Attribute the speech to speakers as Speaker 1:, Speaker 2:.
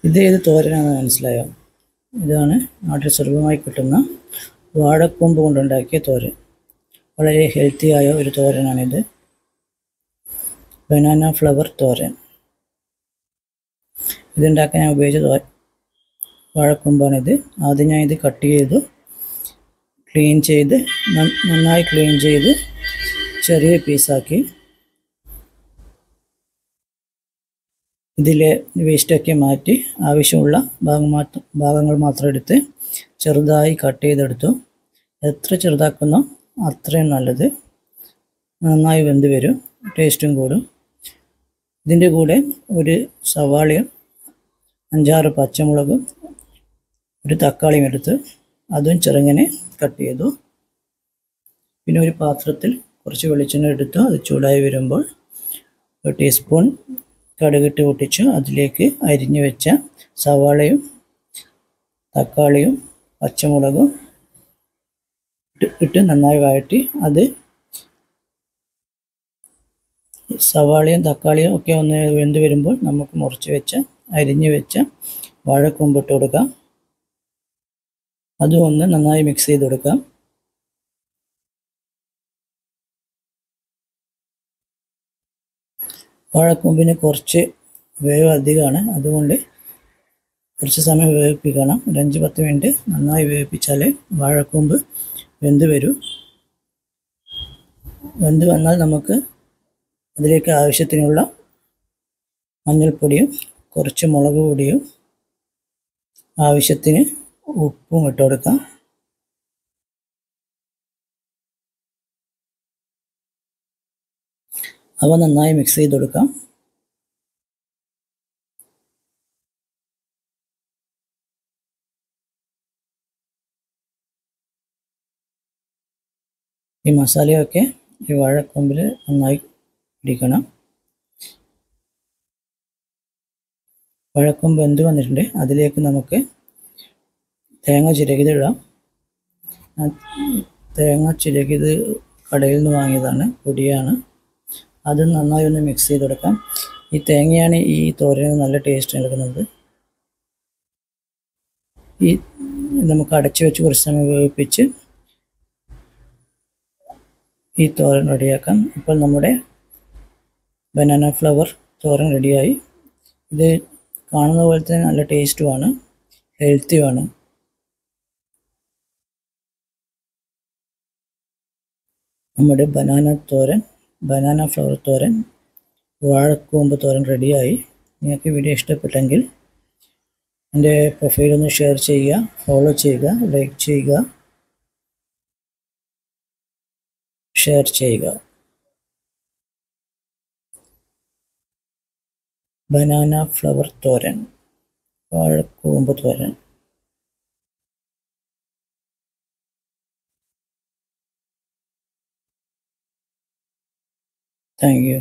Speaker 1: ഇത് ഏത് തോരനാണെന്ന് മനസ്സിലായോ? ഇതാണ് നാട്ടിൽ സുലഭമായി കിട്ടുന്ന വാഴക്കൂമ്പ് കൊണ്ടുണ്ടാക്കിയ തോരൻ. വളരെ ഹെൽത്തിയായ ഒരു തോരനാണിത്. ബനാന ഫ്ലവർ തോരൻ. ഇതുണ്ടാക്കാൻ ഞാൻ ഉപയോഗിച്ച വാഴക്കൂമ്പാണിത്. ആദ്യം ഞാൻ ഇത് കട്ട് ചെയ്തു നന്നായി ക്ലീൻ ചെയ്ത് ചെറിയ പീസാക്കി ഇതിലെ വേസ്റ്റൊക്കെ മാറ്റി ആവശ്യമുള്ള ഭാഗങ്ങൾ മാത്രം എടുത്ത് ചെറുതായി കട്ട് ചെയ്തെടുത്തു. എത്ര ചെറുതാക്കുന്നോ അത്രയും നല്ലത്. നന്നായി വെന്ത് വരും, ടേസ്റ്റും കൂടും. ഇതിൻ്റെ കൂടെ ഒരു സവാളയും 5-6 പച്ചമുളകും ഒരു തക്കാളിയും എടുത്ത് അതും ചെറുങ്ങനെ കട്ട് ചെയ്തു. പിന്നെ ഒരു പാത്രത്തിൽ കുറച്ച് വെളിച്ചെണ്ണ എടുത്തു. അത് ചൂടായി വരുമ്പോൾ 1 ടീസ്പൂൺ കടുകിട്ട് പൊട്ടിച്ചു. അതിലേക്ക് അരിഞ്ഞു വെച്ച സവാളയും തക്കാളിയും പച്ചമുളകും ഇട്ട് നന്നായി വഴറ്റി അത് സവാളയും തക്കാളിയും ഒക്കെ ഒന്ന് വെന്ത് വരുമ്പോൾ നമുക്ക് അരിഞ്ഞു വെച്ച വാഴക്കൂമ്പ് ഇട്ട് കൊടുക്കാം. അതും ഒന്ന് നന്നായി മിക്സ് ചെയ്ത് കൊടുക്കാം. വാഴക്കൂമ്പിന് കുറച്ച് വേവ് അധികമാണ്, അതുകൊണ്ട് കുറച്ച് സമയം വേവിപ്പിക്കണം. ഒരു 5-10 മിനിറ്റ് നന്നായി വേവിപ്പിച്ചാലേ വാഴക്കൂമ്പ് വെന്ത് വരൂ. വെന്ത് വന്നാൽ നമുക്ക് അതിലേക്ക് ആവശ്യത്തിനുള്ള മഞ്ഞൾപ്പൊടിയും കുറച്ച് മുളക് പൊടിയും ആവശ്യത്തിന് ഉപ്പും ഇട്ട് കൊടുക്കാം. അവ നന്നായി മിക്സ് ചെയ്ത് കൊടുക്കാം. ഈ മസാലയൊക്കെ ഈ വാഴക്കൂമ്പിൽ നന്നായി പിടിക്കണം. വാഴക്കൂമ്പ് വെന്ത് വന്നിട്ടുണ്ട്. അതിലേക്ക് നമുക്ക് തേങ്ങ ചിരകിയത് ഇടാം. തേങ്ങ ചിരകിയത് കടയിൽ നിന്ന് വാങ്ങിയതാണ്, പൊടിയാണ്. അത് നന്നായി ഒന്ന് മിക്സ് ചെയ്ത് കൊടുക്കാം. ഈ തേങ്ങയാണ് ഈ തോരന് നല്ല ടേസ്റ്റ് നൽകുന്നത്. നമുക്ക് അടച്ചു വെച്ച് കുറച്ച് സമയം വേവിപ്പിച്ച് ഈ തോരൻ റെഡിയാക്കാം. ഇപ്പോൾ നമ്മുടെ ബനാന ഫ്ലവർ തോരൻ റെഡിയായി. ഇത് കാണുന്ന പോലെ തന്നെ നല്ല ടേസ്റ്റുമാണ്, ഹെൽത്തിയുമാണ്. നമ്മുടെ ബനാന ഫ്ലവർ തോരൻ, വാഴക്കൂമ്പ് തോരൻ റെഡിയായി. നിങ്ങൾക്ക് വീഡിയോ ഇഷ്ടപ്പെട്ടെങ്കിൽ എൻ്റെ പ്രൊഫൈലൊന്ന് ഷെയർ ചെയ്യുക, ഫോളോ ചെയ്യുക, ലൈക്ക് ചെയ്യുക, ഷെയർ ചെയ്യുക. ബനാന ഫ്ലവർ തോരൻ, വാഴക്കൂമ്പ് തോരൻ. Thank U.